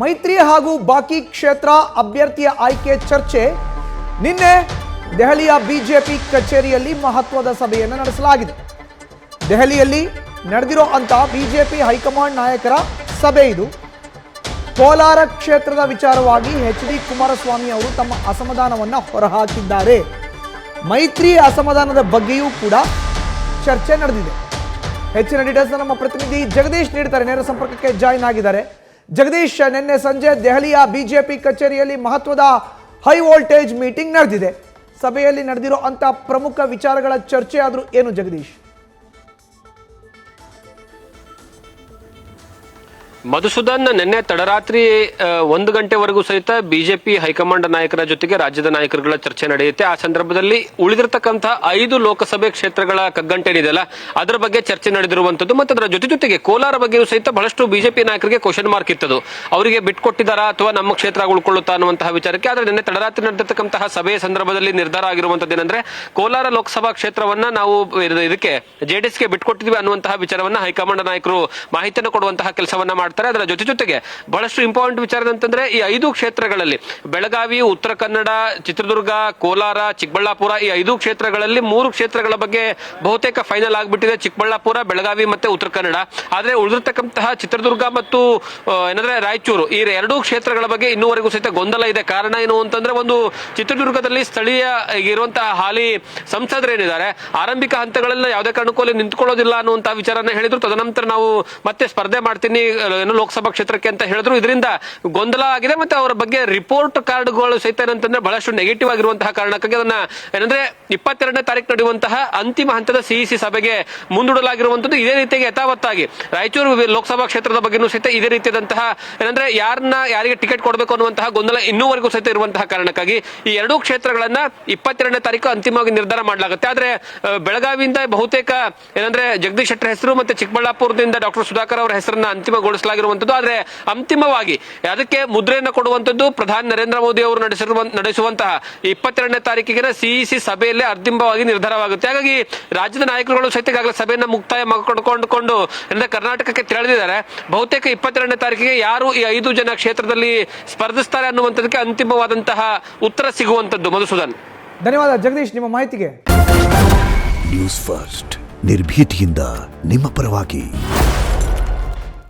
ಮೈತ್ರಿ ಹಾಗೂ ಬಾಕಿ ಕ್ಷೇತ್ರ ಅಭ್ಯರ್ಥಿಯ ಆಯ್ಕೆ ಚರ್ಚೆ ನಿನ್ನೆ ದೆಹಲಿಯ ಬಿಜೆಪಿ ಕಚೇರಿಯಲ್ಲಿ ಮಹತ್ವದ ಸಭೆಯನ್ನು ನಡೆಸಲಾಗಿದೆ. ದೆಹಲಿಯಲ್ಲಿ ನಡೆದಿರೋ ಅಂತ ಬಿಜೆಪಿ ಹೈಕಮಾಂಡ್ ನಾಯಕರ ಸಭೆ ಇದು. ಕೋಲಾರ ಕ್ಷೇತ್ರದ ವಿಚಾರವಾಗಿ ಎಚ್.ಡಿ. ಕುಮಾರಸ್ವಾಮಿ ಅವರು ತಮ್ಮ ಅಸಮಾಧಾನವನ್ನು ಹೊರಹಾಕಿದ್ದಾರೆ. ಮೈತ್ರಿ ಅಸಮಾಧಾನದ ಬಗ್ಗೆಯೂ ಕೂಡ ಚರ್ಚೆ ನಡೆದಿದೆ. ಹೆಚ್ಚಿನ ಡೀಟೇಲ್ಸ್ ನಮ್ಮ ಪ್ರತಿನಿಧಿ ಜಗದೀಶ್ ನೀಡ್ತಾರೆ. ನೇರ ಸಂಪರ್ಕಕ್ಕೆ ಜಾಯಿನ್ ಆಗಿದ್ದಾರೆ. ಜಗದೀಶ್, ನಿನ್ನೆ ಸಂಜೆ ದೆಹಲಿಯ ಬಿಜೆಪಿ ಕಚೇರಿಯಲ್ಲಿ ಮಹತ್ವದ ಹೈ ವೋಲ್ಟೇಜ್ ಮೀಟಿಂಗ್ ನಡೆದಿದೆ. ಸಭೆಯಲ್ಲಿ ನಡೆದಿರೋ ಅಂತ ಪ್ರಮುಖ ವಿಚಾರಗಳ ಚರ್ಚೆ ಆದರೂ ಏನು ಜಗದೀಶ್? ಮಧುಸೂದನ್, ನಿನ್ನೆ ತಡರಾತ್ರಿ 1 ಗಂಟೆವರೆಗೂ ಸಹಿತ ಬಿಜೆಪಿ ಹೈಕಮಾಂಡ್ ನಾಯಕರ ಜೊತೆಗೆ ರಾಜ್ಯದ ನಾಯಕರುಗಳ ಚರ್ಚೆ ನಡೆಯುತ್ತೆ. ಆ ಸಂದರ್ಭದಲ್ಲಿ ಉಳಿದಿರತಕ್ಕಂತಹ 5 ಲೋಕಸಭೆ ಕ್ಷೇತ್ರಗಳ ಕಗ್ಗಂಟೇನಿದೆಯಲ್ಲ ಅದರ ಬಗ್ಗೆ ಚರ್ಚೆ ನಡೆದಿರುವಂತದ್ದು ಮತ್ತು ಅದರ ಜೊತೆಗೆ ಕೋಲಾರ ಬಗ್ಗೆಯೂ ಸಹಿತ ಬಹಳಷ್ಟು ಬಿಜೆಪಿ ನಾಯಕರಿಗೆ ಕ್ವಶನ್ ಮಾರ್ಕ್ ಇತ್ತದು. ಅವರಿಗೆ ಬಿಟ್ಕೊಟ್ಟಿದ್ದಾರಾ ಅಥವಾ ನಮ್ಮ ಕ್ಷೇತ್ರ ಉಳ್ಕೊಳ್ಳುತ್ತಾ ಅನ್ನುವಂತಹ ವಿಚಾರಕ್ಕೆ. ಆದರೆ ನಿನ್ನೆ ತಡರಾತ್ರಿ ನಡೆದಿರ್ತಕ್ಕಂತಹ ಸಭೆಯ ಸಂದರ್ಭದಲ್ಲಿ ನಿರ್ಧಾರ ಆಗಿರುವಂತದ್ದು ಏನಂದ್ರೆ ಕೋಲಾರ ಲೋಕಸಭಾ ಕ್ಷೇತ್ರವನ್ನ ನಾವು ಇದಕ್ಕೆ ಜೆಡಿಎಸ್ಗೆ ಬಿಟ್ಕೊಟ್ಟಿದ್ವಿ ಅನ್ನುವಂತಹ ವಿಚಾರವನ್ನ ಹೈಕಮಾಂಡ್ ನಾಯಕರು ಮಾಹಿತಿಯನ್ನು ಕೊಡುವಂತಹ ಕೆಲಸವನ್ನ ಮಾಡ್ತಾರೆ. ಅದರ ಜೊತೆಗೆ ಬಹಳಷ್ಟು ಇಂಪಾರ್ಟೆಂಟ್ ವಿಚಾರ ಅಂತಂದ್ರೆ ಈ 5 ಕ್ಷೇತ್ರಗಳಲ್ಲಿ ಬೆಳಗಾವಿ, ಉತ್ತರ ಕನ್ನಡ, ಚಿತ್ರದುರ್ಗ, ಕೋಲಾರ, ಚಿಕ್ಕಬಳ್ಳಾಪುರ ಈ 5 ಕ್ಷೇತ್ರಗಳಲ್ಲಿ 3 ಕ್ಷೇತ್ರಗಳ ಬಗ್ಗೆ ಬಹುತೇಕ ಫೈನಲ್ ಆಗ್ಬಿಟ್ಟಿದೆ. ಚಿಕ್ಕಬಳ್ಳಾಪುರ, ಬೆಳಗಾವಿ ಮತ್ತೆ ಉತ್ತರ ಕನ್ನಡ. ಆದ್ರೆ ಉಳಿದಿರ್ತಕ್ಕಂತಹ ಚಿತ್ರದುರ್ಗ ಮತ್ತು ಏನಂದ್ರೆ ರಾಯಚೂರು ಈ 2 ಕ್ಷೇತ್ರಗಳ ಬಗ್ಗೆ ಇನ್ನೂವರೆಗೂ ಸಹಿತ ಗೊಂದಲ ಇದೆ. ಕಾರಣ ಏನು ಅಂತಂದ್ರೆ, ಒಂದು ಚಿತ್ರದುರ್ಗದಲ್ಲಿ ಸ್ಥಳೀಯ ಇರುವಂತಹ ಹಾಲಿ ಸಂಸದರೇನಿದ್ದಾರೆ ಆರಂಭಿಕ ಹಂತಗಳಲ್ಲಿ ಯಾವುದೇ ಕಾರಣಕ್ಕೂ ಅಲ್ಲಿ ನಿಂತ್ಕೊಳ್ಳೋದಿಲ್ಲ ಅನ್ನುವಂತಹ ವಿಚಾರನ ಹೇಳಿದ್ರು. ತದನಂತರ ನಾವು ಮತ್ತೆ ಸ್ಪರ್ಧೆ ಮಾಡ್ತೀನಿ ಲೋಕಸಭಾ ಕ್ಷೇತ್ರಕ್ಕೆ ಅಂತ ಹೇಳಿದ್ರು. ಇದರಿಂದ ಗೊಂದಲ ಆಗಿದೆ. ಮತ್ತೆ ಅವರ ಬಗ್ಗೆ ರಿಪೋರ್ಟ್ ಕಾರ್ಡ್ಗಳು ಸಹಿತ ಏನಂತಂದ್ರೆ ಬಹಳಷ್ಟು ನೆಗೆಟಿವ್ ಆಗಿರುವಂತಹ ಕಾರಣಕ್ಕಾಗಿ ಅದನ್ನ ಏನಂದ್ರೆ 22ನೇ ತಾರೀಕು ನಡೆಯುವಂತಹ ಅಂತಿಮ ಹಂತದ ಸಿಇಸಿ ಸಭೆಗೆ ಮುಂದೂಡಲಾಗಿರುವಂತದ್ದು. ಇದೇ ರೀತಿಯಾಗಿ ಯಥಾವತ್ತಾಗಿ ರಾಯಚೂರು ಲೋಕಸಭಾ ಕ್ಷೇತ್ರದ ಬಗ್ಗೆನೂ ಸಹಿತ ಇದೇ ರೀತಿಯಾದಂತಹ ಏನಂದ್ರೆ ಯಾರಿಗೆ ಟಿಕೆಟ್ ಕೊಡಬೇಕು ಅನ್ನುವಂತಹ ಗೊಂದಲ ಇನ್ನೂವರೆಗೂ ಸಹಿತ ಇರುವಂತಹ ಕಾರಣಕ್ಕಾಗಿ ಈ 2 ಕ್ಷೇತ್ರಗಳನ್ನ 22ನೇ ತಾರೀಕು ಅಂತಿಮವಾಗಿ ನಿರ್ಧಾರ ಮಾಡಲಾಗುತ್ತೆ. ಆದ್ರೆ ಬೆಳಗಾವಿಯಿಂದ ಬಹುತೇಕ ಏನಂದ್ರೆ ಜಗದೀಶ್ ಶೆಟ್ಟರ್ ಹೆಸರು ಮತ್ತೆ ಚಿಕ್ಕಬಳ್ಳಾಪುರದಿಂದ ಡಾಕ್ಟರ್ ಸುಧಾಕರ್ ಅವರ ಹೆಸರನ್ನ ಅಂತಿಮಗೊಳಿಸಲಾಗಿರುವಂತದ್ದು. ಆದ್ರೆ ಅಂತಿಮವಾಗಿ ಅದಕ್ಕೆ ಮುದ್ರೆಯನ್ನು ಕೊಡುವಂತದ್ದು ಪ್ರಧಾನಿ ನರೇಂದ್ರ ಮೋದಿ ಅವರು ನಡೆಸುವಂತಹ 22ನೇ ತಾರೀಕಿನ ಸಿಇಸಿ ಸಭೆಯಲ್ಲಿ ಅಂತಿಮವಾಗಿ ನಿರ್ಧಾರವಾಗುತ್ತೆ. ಹಾಗಾಗಿ ರಾಜ್ಯದ ನಾಯಕರುಗಳು ಸಹಿತ ಈಗಾಗಲೇ ಸಭೆಯನ್ನ ಮುಕ್ತಾಯ ಮಾಡಿಕೊಂಡು ಕರ್ನಾಟಕಕ್ಕೆ ತೆರಳಿದ್ದಾರೆ. ಬಹುತೇಕ 22ನೇ ತಾರೀಕಿಗೆ ಯಾರು ಈ 5 ಜನ ಕ್ಷೇತ್ರದಲ್ಲಿ ಸ್ಪರ್ಧಿಸ್ತಾರೆ ಅನ್ನುವಂಥದ್ದಕ್ಕೆ ಅಂತಿಮವಾದಂತಹ ಉತ್ತರ ಸಿಗುವಂತದ್ದು. ಮಧುಸೂದನ್, ಧನ್ಯವಾದ ಜಗದೀಶ್ ನಿಮ್ಮ ಮಾಹಿತಿಗೆ. ನ್ಯೂಸ್ ಫಸ್ಟ್ ನಿರ್ಭೀತಿಯಿಂದ ನಿಮ್ಮ ಪರವಾಗಿ.